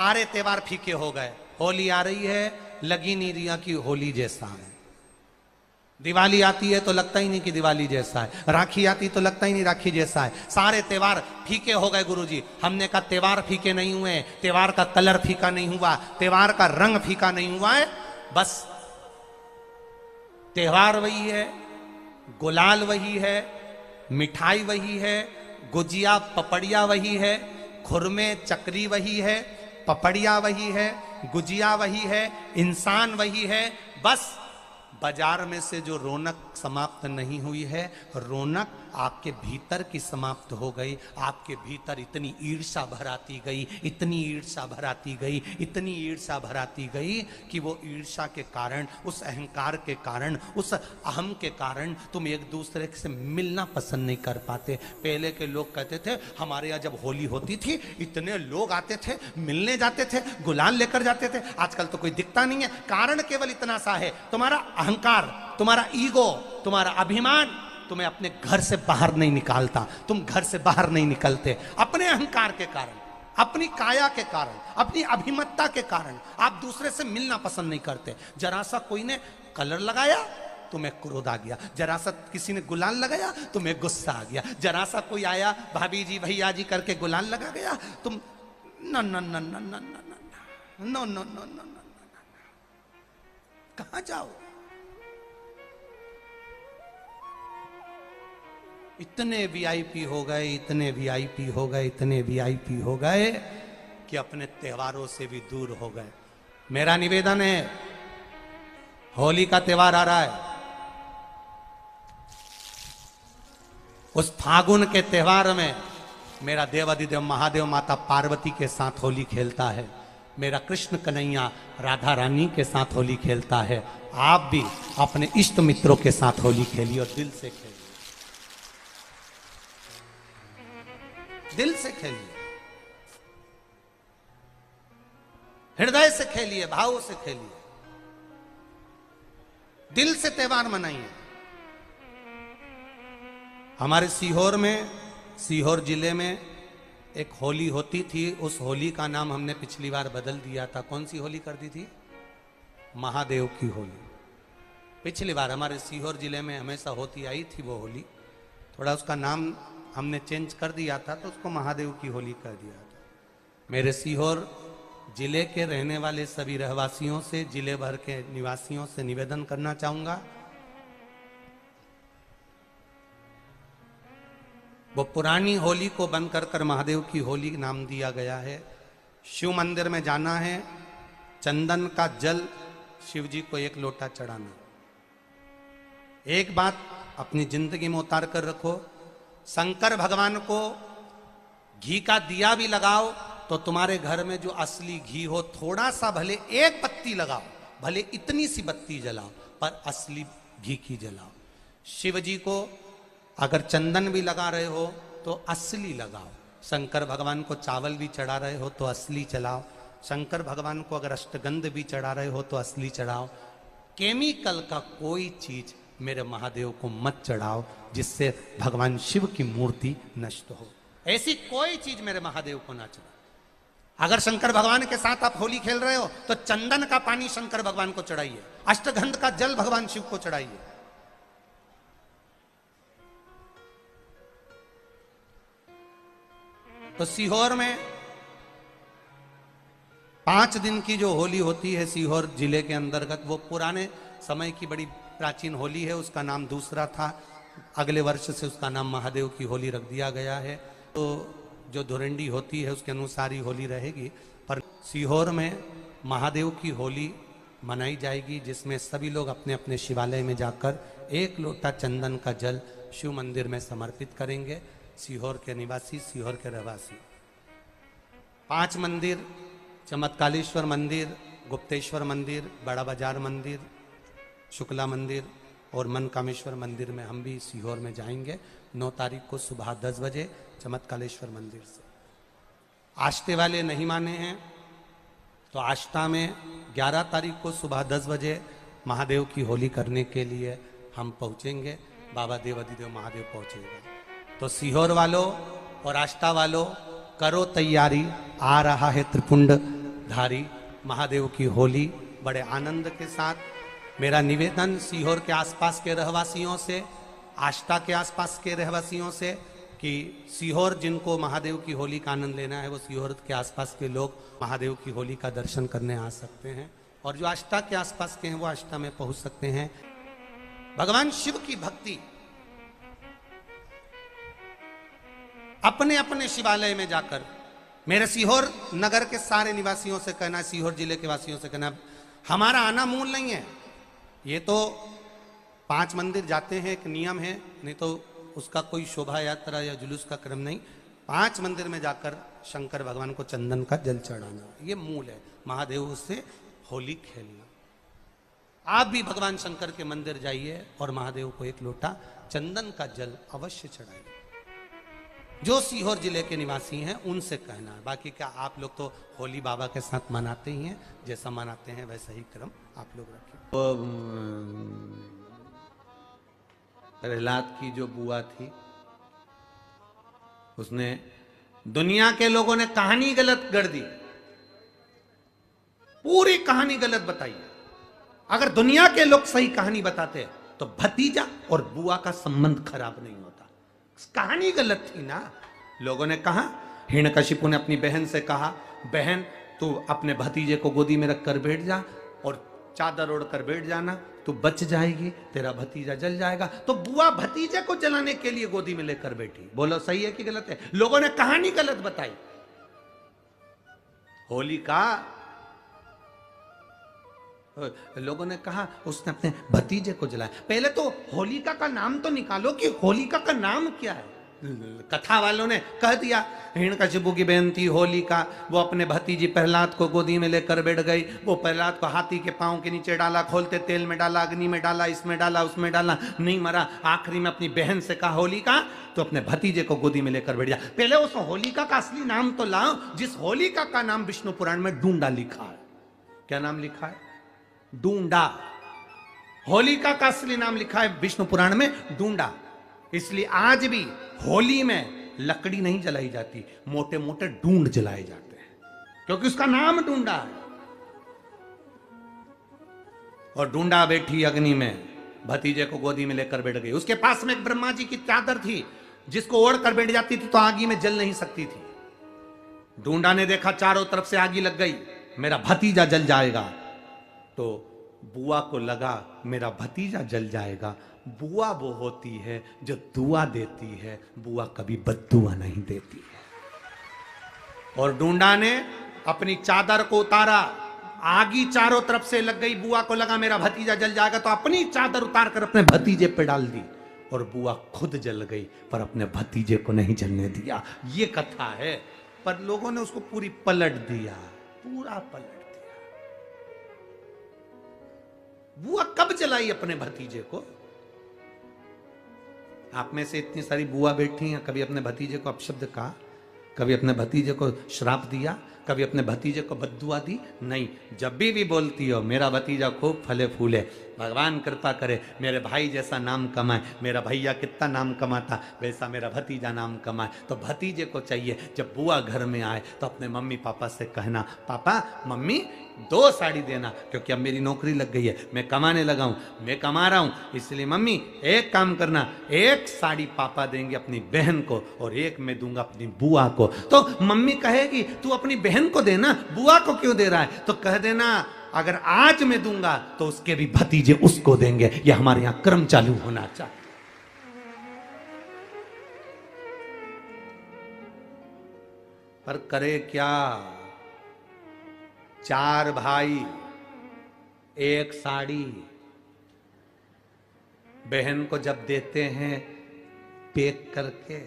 सारे त्योहार फीके हो गए। होली आ रही है, लगी नहीं रिया की होली जैसा है। दिवाली आती है तो लगता ही नहीं कि दिवाली जैसा है। राखी आती तो लगता ही नहीं राखी जैसा है। सारे त्योहार फीके हो गए गुरुजी। हमने कहा त्योहार फीके नहीं हुए, त्योहार का कलर फीका नहीं हुआ, त्योहार का रंग फीका नहीं हुआ है। बस त्योहार वही है, गुलाल वही है, मिठाई वही है, गुजिया पपड़िया वही है, खुरमे चकरी वही है, पपड़िया वही है, गुजिया वही है, इंसान वही है। बस बाजार में से जो रौनक समाप्त नहीं हुई है, रौनक आपके भीतर की समाप्त हो गई। आपके भीतर इतनी ईर्ष्या भराती गई, इतनी ईर्ष्या भराती गई, इतनी ईर्ष्या भराती गई कि वो ईर्ष्या के कारण, उस अहंकार के कारण, उस अहम के कारण तुम एक दूसरे से मिलना पसंद नहीं कर पाते। पहले के लोग कहते थे हमारे यहाँ जब होली होती थी इतने लोग आते थे, मिलने जाते थे, गुलाल लेकर जाते थे। आजकल तो कोई दिखता नहीं है। कारण केवल इतना सा है, तुम्हारा अहंकार, तुम्हारा ईगो, तुम्हारा अभिमान तुम्हें अपने घर से बाहर नहीं निकालता। तुम घर से बाहर नहीं निकलते अपने अहंकार के कारण, अपनी काया के कारण, अपनी अभिमतता के कारण। आप दूसरे से मिलना पसंद नहीं करते। जरा सा कोई ने कलर लगाया तुम्हें क्रोध आ गया, जरा सा किसी ने गुलाल लगाया तुम्हें गुस्सा आ गया, जरा सा कोई आया भाभी जी भैया जी करके गुलाल लगा गया, तुम न न न न न न न न न कहां जाओ। इतने वीआईपी हो गए, इतने वीआईपी हो गए, इतने वीआईपी हो गए कि अपने त्योहारों से भी दूर हो गए। मेरा निवेदन है, होली का त्योहार आ रहा है, उस फागुन के त्योहार में मेरा देवाधिदेव महादेव माता पार्वती के साथ होली खेलता है, मेरा कृष्ण कन्हैया राधा रानी के साथ होली खेलता है। आप भी अपने इष्ट मित्रों के साथ होली खेलिए और दिल से खेलिए, दिल से खेलिए, हृदय से खेलिए, भाव से खेलिए, दिल से त्योहार मनाइए। हमारे सीहोर में, सीहोर जिले में एक होली होती थी। उस होली का नाम हमने पिछली बार बदल दिया था। कौन सी होली कर दी थी? महादेव की होली। पिछली बार हमारे सीहोर जिले में हमेशा होती आई थी वो होली, थोड़ा उसका नाम हमने चेंज कर दिया था तो उसको महादेव की होली कर दिया था। मेरे सीहोर जिले के रहने वाले सभी रहवासियों से, जिले भर के निवासियों से निवेदन करना चाहूंगा, वो पुरानी होली को बंद कर महादेव की होली नाम दिया गया है। शिव मंदिर में जाना है, चंदन का जल शिव जी को 1 लोटा चढ़ाना। एक बात अपनी जिंदगी में उतार कर रखो, शंकर भगवान को घी का दिया भी लगाओ तो तुम्हारे घर में जो असली घी हो, थोड़ा सा भले 1 पत्ती लगाओ, भले इतनी सी बत्ती जलाओ, पर असली घी की जलाओ। शिव जी को अगर चंदन भी लगा रहे हो तो असली लगाओ। शंकर भगवान को चावल भी चढ़ा रहे हो तो असली चढ़ाओ। शंकर भगवान को अगर अष्टगंध भी चढ़ा रहे हो तो असली चढ़ाओ। केमिकल का कोई चीज मेरे महादेव को मत चढ़ाओ जिससे भगवान शिव की मूर्ति नष्ट हो। ऐसी कोई चीज मेरे महादेव को ना चढ़ाओ। अगर शंकर भगवान के साथ आप होली खेल रहे हो तो चंदन का पानी शंकर भगवान को चढ़ाइए, अष्टगंध का जल भगवान शिव को चढ़ाइए। तो सीहोर में 5 दिन की जो होली होती है सीहोर जिले के अंतर्गत, वो पुराने समय की बड़ी प्राचीन होली है। उसका नाम दूसरा था, अगले वर्ष से उसका नाम महादेव की होली रख दिया गया है। तो जो धुरंडी होती है उसके अनुसार ही होली रहेगी, पर सीहोर में महादेव की होली मनाई जाएगी, जिसमें सभी लोग अपने अपने शिवालय में जाकर 1 लोटा चंदन का जल शिव मंदिर में समर्पित करेंगे। सीहोर के निवासी, सीहोर के रहवासी 5 मंदिर, चमत्कालेश्वर मंदिर, गुप्तेश्वर मंदिर, बड़ा बाजार मंदिर, शुक्ला मंदिर और मनकामेश्वर मंदिर में हम भी सीहोर में जाएंगे 9 तारीख को सुबह 10 बजे चमत्कालेश्वर मंदिर से। आष्टे वाले नहीं माने हैं तो आष्टा में 11 तारीख को सुबह 10 बजे महादेव की होली करने के लिए हम पहुंचेंगे। बाबा देवाधिदेव महादेव पहुंचेगा। तो सीहोर वालों और आष्टा वालों करो तैयारी, आ रहा है त्रिपुंड धारी महादेव की होली बड़े आनंद के साथ। मेरा निवेदन सीहोर के आसपास के रहवासियों से, आष्टा के आसपास के रहवासियों से कि सीहोर जिनको महादेव की होली का आनंद लेना है वो सीहोर के आसपास के लोग महादेव की होली का दर्शन करने आ सकते हैं, और जो आष्टा के आसपास के हैं वो आष्टा में पहुंच सकते हैं। भगवान शिव की भक्ति अपने अपने शिवालय में जाकर, मेरे सीहोर नगर के सारे निवासियों से कहना, सीहोर जिले के वासियों से कहना, हमारा आना मूल नहीं है, ये तो 5 मंदिर जाते हैं, एक नियम है, नहीं तो उसका कोई शोभा यात्रा या जुलूस का क्रम नहीं। 5 मंदिर में जाकर शंकर भगवान को चंदन का जल चढ़ाना, ये मूल है, महादेव से होली खेलना। आप भी भगवान शंकर के मंदिर जाइए और महादेव को एक लोटा चंदन का जल अवश्य चढ़ाइए। जो सीहोर जिले के निवासी हैं उनसे कहना है, बाकी क्या आप लोग तो होली बाबा के साथ मनाते ही हैं, जैसा मनाते हैं वैसा ही क्रम आप लोग रखें। प्रहलाद की जो बुआ थी, उसने दुनिया के लोगों ने कहानी गलत गढ़ दी, पूरी कहानी गलत बताई। अगर दुनिया के लोग सही कहानी बताते तो भतीजा और बुआ का संबंध खराब नहीं होता। कहानी गलत थी ना। लोगों ने कहा, हिरण्यकशिपु ने अपनी बहन से कहा, बहन तू अपने भतीजे को गोदी में रख कर बैठ जा और चादर ओढ़ कर बैठ जाना, तू बच जाएगी, तेरा भतीजा जल जाएगा। तो बुआ भतीजे को जलाने के लिए गोदी में लेकर बैठी। बोलो सही है कि गलत है? लोगों ने कहानी गलत बताई। होलिका, लोगों ने कहा उसने अपने भतीजे को जलाया। पहले तो होलिका का नाम तो निकालो कि होलिका का नाम क्या है। कथा वालों ने कह दिया हिरण्यकशिपु की बहन थी होलिका, वो अपने भतीजी प्रहलाद को गोदी में लेकर बैठ गई। वो प्रहलाद को हाथी के पांव के नीचे डाला, खोलते तेल में डाला, अग्नि में डाला, इसमें डाला, उसमें डाला, नहीं मरा। आखिरी में अपनी बहन से कहा होलिका तो अपने भतीजे को गोदी में लेकर बैठ जा। पहले उस होलिका का असली नाम तो लाओ, जिस होलिका का नाम विष्णु पुराण में डूंडा लिखा है। क्या नाम लिखा है? डूंडा। होलिका का असली नाम लिखा है विष्णु पुराण में डूंडा। इसलिए आज भी होली में लकड़ी नहीं जलाई जाती, मोटे मोटे डूंड जलाए जाते हैं, क्योंकि उसका नाम डूंडा है। और डूंडा बैठी अग्नि में, भतीजे को गोदी में लेकर बैठ गई। उसके पास में एक ब्रह्मा जी की चादर थी, जिसको ओढ़ कर बैठ जाती थी तो आगी में जल नहीं सकती थी। डूंडा ने देखा चारों तरफ से आगी लग गई, मेरा भतीजा जल जाएगा। तो बुआ को लगा मेरा भतीजा जल जाएगा। बुआ वो होती है जो दुआ देती है, बुआ कभी बद्दुआ नहीं देती है। और डूंडा ने अपनी चादर को उतारा, आगी चारों तरफ से लग गई। बुआ को लगा मेरा भतीजा जल जाएगा, तो अपनी चादर उतार कर अपने भतीजे पे डाल दी, और बुआ खुद जल गई पर अपने भतीजे को नहीं जलने दिया। ये कथा है, पर लोगों ने उसको पूरी पलट दिया, पूरा पलट दिया। बुआ कब जलाई अपने भतीजे को? आप में से इतनी सारी बुआ बैठी हैं, कभी अपने भतीजे को अपशब्द कहा? कभी अपने भतीजे को श्राप दिया? कभी अपने भतीजे को बद्दुआ दी? नहीं। जब भी बोलती हो मेरा भतीजा खूब फले फूले, भगवान कृपा करे मेरे भाई जैसा नाम कमाए, मेरा भैया कितना नाम कमाता वैसा मेरा भतीजा नाम कमाए, तो भतीजे को चाहिए जब बुआ घर में आए तो अपने मम्मी पापा से कहना, पापा मम्मी 2 साड़ी देना, क्योंकि अब मेरी नौकरी लग गई है, मैं कमाने लगा हूं, मैं कमा रहा हूं, इसलिए मम्मी एक काम करना, 1 साड़ी पापा देंगे अपनी बहन को और 1 मैं दूंगा अपनी बुआ को। तो मम्मी कहेगी तू अपनी बहन को देना, बुआ को क्यों दे रहा है? तो कह देना अगर आज मैं दूंगा तो उसके भी भतीजे उसको देंगे। यह हमारे यहां क्रम चालू होना चाहिए। पर करे क्या? 4 भाई 1 साड़ी बहन को जब देते हैं पैक करके,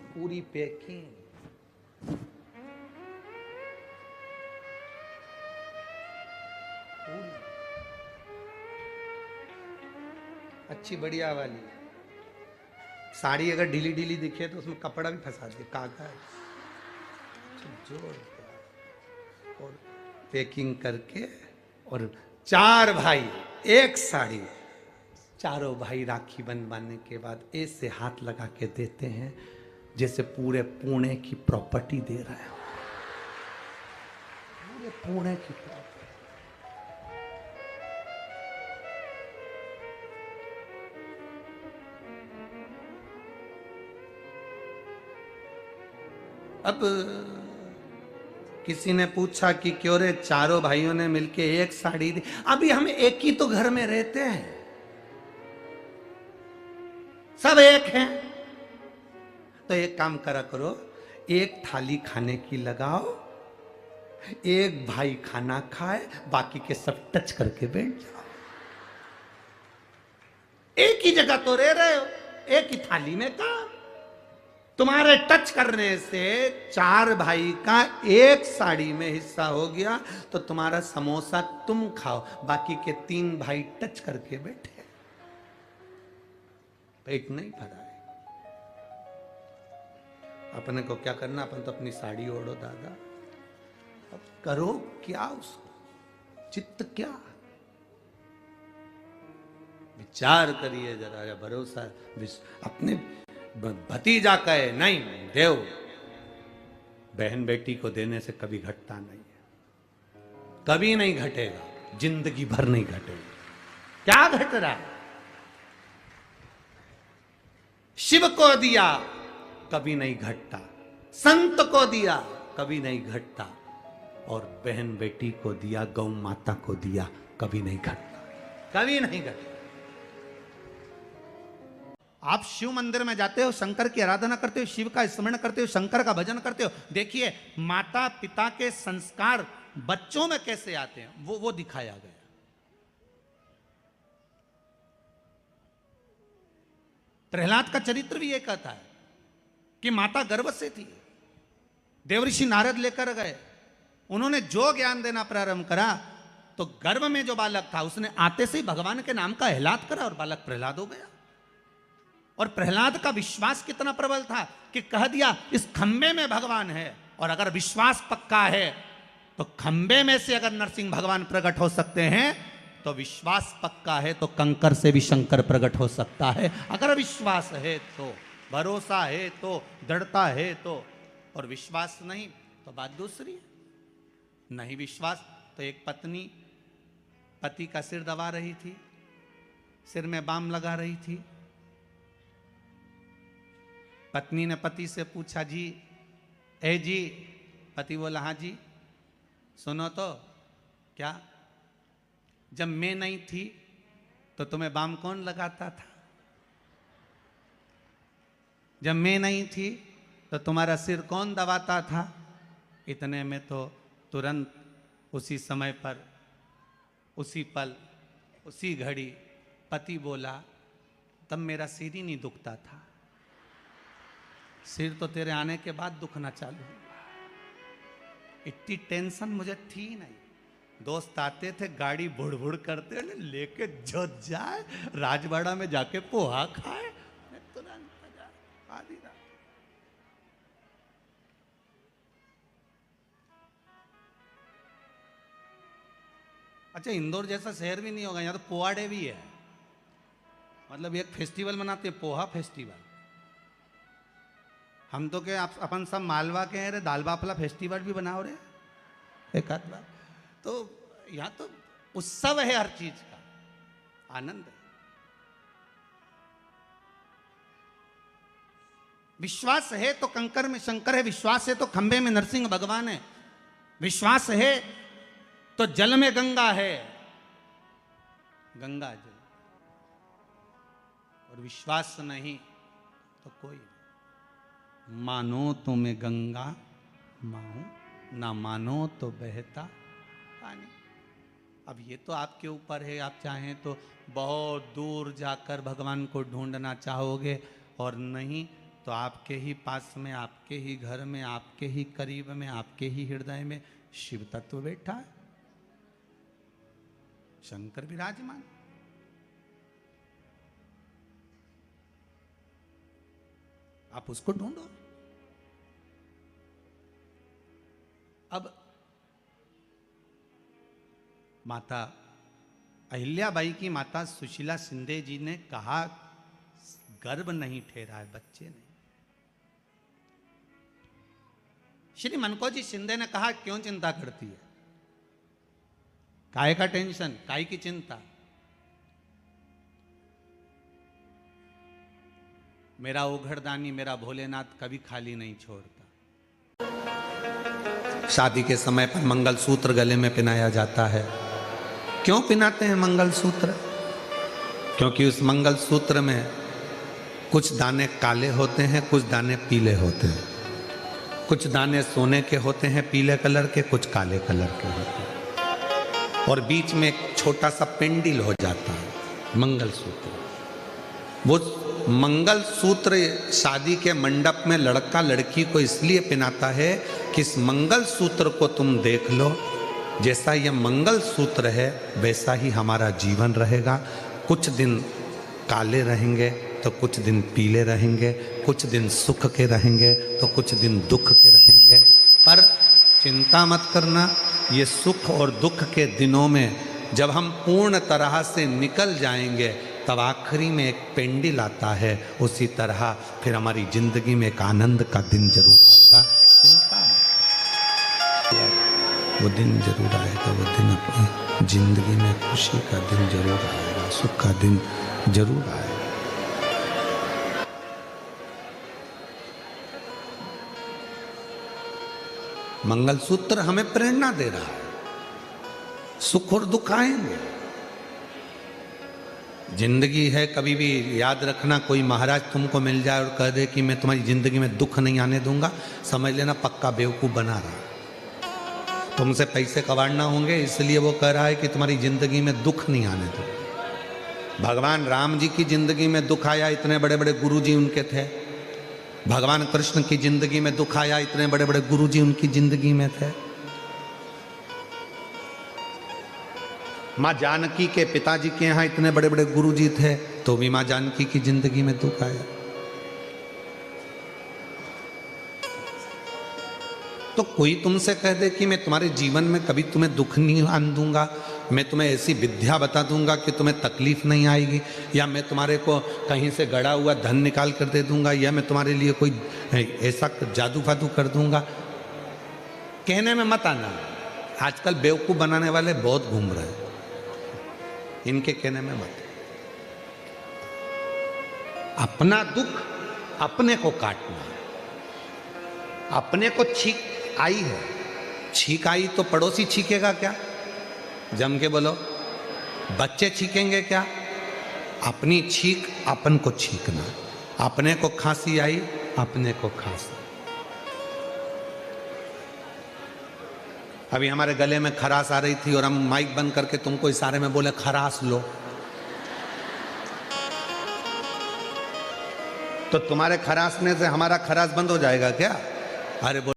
पूरी पैकिंग, अच्छी बढ़िया वाली साड़ी। अगर ढीली ढीली दिखे तो उसमें कपड़ा भी फंसा दे, कागज जोड़ और पैकिंग करके। और 4 भाई 1 साड़ी, चारों भाई राखी बनवाने के बाद ऐसे हाथ लगा के देते हैं जैसे पूरे पुणे की प्रॉपर्टी दे रहा है। पुणे की तरफ। अब किसी ने पूछा कि क्यों रे चारों भाइयों ने मिलके एक साड़ी दी। अभी हम एक ही तो घर में रहते हैं, सब एक हैं। तो एक काम करा करो, एक थाली खाने की लगाओ, एक भाई खाना खाए, बाकी के सब टच करके बैठ जाओ। एक ही जगह तो रह रहे हो, एक ही थाली में काम। तुम्हारे टच करने से चार भाई का एक साड़ी में हिस्सा हो गया, तो तुम्हारा समोसा तुम खाओ, बाकी के तीन भाई टच करके बैठे, पेट नहीं भरा है। अपने को क्या करना, अपन तो अपनी साड़ी ओढ़ो दादा। अब करो क्या उसको, चित्त क्या, विचार करिए जरा, या भरोसा अपने भतीजा कहे नहीं देव, बहन बेटी को देने से कभी घटता नहीं है, कभी नहीं घटेगा, जिंदगी भर नहीं घटेगा। क्या घट रहा है? शिव को दिया कभी नहीं घटता, संत को दिया कभी नहीं घटता, और बहन बेटी को दिया, गौ माता को दिया, कभी नहीं घटता, कभी नहीं घटता। आप शिव मंदिर में जाते हो, शंकर की आराधना करते हो, शिव का स्मरण करते हो, शंकर का भजन करते हो, देखिए माता पिता के संस्कार बच्चों में कैसे आते हैं, वो दिखाया गया। प्रहलाद का चरित्र भी ये कहता है कि माता गर्भ से थी, देवऋषि नारद लेकर गए, उन्होंने जो ज्ञान देना प्रारंभ करा, तो गर्भ में जो बालक था उसने आते से ही भगवान के नाम का एहलाद करा और बालक प्रहलाद हो गया। और प्रहलाद का विश्वास कितना प्रबल था कि कह दिया इस खंबे में भगवान है, और अगर विश्वास पक्का है तो खंबे में से अगर नरसिंह भगवान प्रकट हो सकते हैं, तो विश्वास पक्का है तो कंकर से भी शंकर प्रकट हो सकता है। अगर विश्वास है तो, भरोसा है तो, दृढ़ता है तो, और विश्वास नहीं तो बात दूसरी है। नहीं विश्वास तो एक पत्नी पति का सिर दबा रही थी, सिर में बाम लगा रही थी। पत्नी ने पति से पूछा, जी ए जी, पति बोला हाँ जी। सुनो तो, क्या जब मैं नहीं थी तो तुम्हें बाम कौन लगाता था? जब मैं नहीं थी तो तुम्हारा सिर कौन दबाता था? इतने में तो तुरंत उसी समय पर, उसी पल, उसी घड़ी पति बोला, तब मेरा सिर ही नहीं दुखता था, सिर तो तेरे आने के बाद दुखना चालू हुआ। इतनी टेंशन मुझे थी नहीं। दोस्त आते थे, गाड़ी बुड़ बुड़ करते, लेके जो जाए राजवाड़ा में जाके पोहा खाए, तुरंत आधी रात। अच्छा, इंदौर जैसा शहर भी नहीं होगा, यहाँ तो पोहा डे भी है, मतलब एक फेस्टिवल मनाते हैं, पोहा फेस्टिवल। हम तो क्या अपन सब मालवा के हैं रे, दाल बाफला फेस्टिवल भी बनाओ रे एक आध बार। तो यहाँ तो उत्सव है, हर चीज का आनंद है। विश्वास है तो कंकर में शंकर है, विश्वास है तो खंबे में नरसिंह भगवान है, विश्वास है तो जल में गंगा है, गंगा जल, और विश्वास नहीं तो कोई। मानो तो मैं गंगा माहूं, ना मानो तो बहता पानी। अब ये तो आपके ऊपर है, आप चाहें तो बहुत दूर जाकर भगवान को ढूंढना चाहोगे, और नहीं तो आपके ही पास में, आपके ही घर में, आपके ही करीब में, आपके ही हृदय में शिव तत्व बैठा है, शंकर विराजमान। आप उसको ढूंढो। अब माता अहिल्याबाई की माता सुशीला शिंदे जी ने कहा, गर्भ नहीं ठहरा है, बच्चे नहीं। श्री मनकोजी शिंदे ने कहा, क्यों चिंता करती है, काहे का टेंशन, काहे की चिंता। मेरा ओघड़दानी, मेरा भोलेनाथ कभी खाली नहीं छोड़ता। शादी के समय पर मंगलसूत्र गले में पहनाया जाता है। क्यों पहनाते हैं मंगलसूत्र? क्योंकि उस मंगलसूत्र में कुछ दाने काले होते हैं, कुछ दाने पीले होते हैं। कुछ दाने सोने के होते हैं पीले कलर के, कुछ काले कलर के होते हैं, और बीच में एक छोटा सा पेंडिल हो जाता है मंगलसूत्र। वो मंगलसूत्र शादी के मंडप में लड़का लड़की को इसलिए पहनाता है कि इस मंगलसूत्र को तुम देख लो, जैसा यह मंगलसूत्र है वैसा ही हमारा जीवन रहेगा। कुछ दिन काले रहेंगे तो कुछ दिन पीले रहेंगे, कुछ दिन सुख के रहेंगे तो कुछ दिन दुख के रहेंगे। पर चिंता मत करना, ये सुख और दुख के दिनों में जब हम पूर्ण तरह से निकल जाएंगे तब आखिरी में एक पेंडिल आता है, उसी तरह फिर हमारी जिंदगी में एक आनंद का दिन जरूर आएगा। चिंता मत, वो दिन जरूर आएगा, वो दिन अपनी जिंदगी में खुशी का दिन जरूर आएगा, सुख का दिन जरूर आएगा। मंगलसूत्र हमें प्रेरणा दे रहा है, सुख और दुख आएंगे। जिंदगी है, कभी भी याद रखना, कोई महाराज तुमको मिल जाए और कह दे कि मैं तुम्हारी जिंदगी में दुख नहीं आने दूंगा, समझ लेना पक्का बेवकूफ बना रहा। तुमसे पैसे कमाना होंगे इसलिए वो कह रहा है कि तुम्हारी जिंदगी में दुख नहीं आने दो। भगवान राम जी की जिंदगी में दुख आया, इतने बड़े बड़े गुरु जी उनके थे। भगवान कृष्ण की जिंदगी में दुख आया, इतने बड़े बड़े गुरु जी उनकी जिंदगी में थे। माँ जानकी के पिताजी के यहाँ इतने बड़े बड़े गुरु जी थे, तो भी माँ जानकी की जिंदगी में दुख आया। तो कोई तुमसे कह दे कि मैं तुम्हारे जीवन में कभी तुम्हें दुख नहीं आने दूंगा, मैं तुम्हें ऐसी विद्या बता दूंगा कि तुम्हें तकलीफ नहीं आएगी, या मैं तुम्हारे को कहीं से गड़ा हुआ धन निकाल कर दे दूंगा, या मैं तुम्हारे लिए कोई ऐसा जादू फादू कर दूंगा, कहने में मत आना। आजकल बेवकूफ बनाने वाले बहुत घूम रहे हैं, इनके कहने में मत। अपना दुख अपने को काटना। अपने को छींक आई है, छींक आई तो पड़ोसी छींकेगा क्या? जम के बोलो, बच्चे छींकेंगे क्या? अपनी छींक अपन को छींकना। अपने को खांसी आई, अपने को खांसी। अभी हमारे गले में खराश आ रही थी और हम माइक बंद करके तुमको इशारे में बोले खराश लो, तो तुम्हारे खराशने से हमारा खराश बंद हो जाएगा क्या? अरे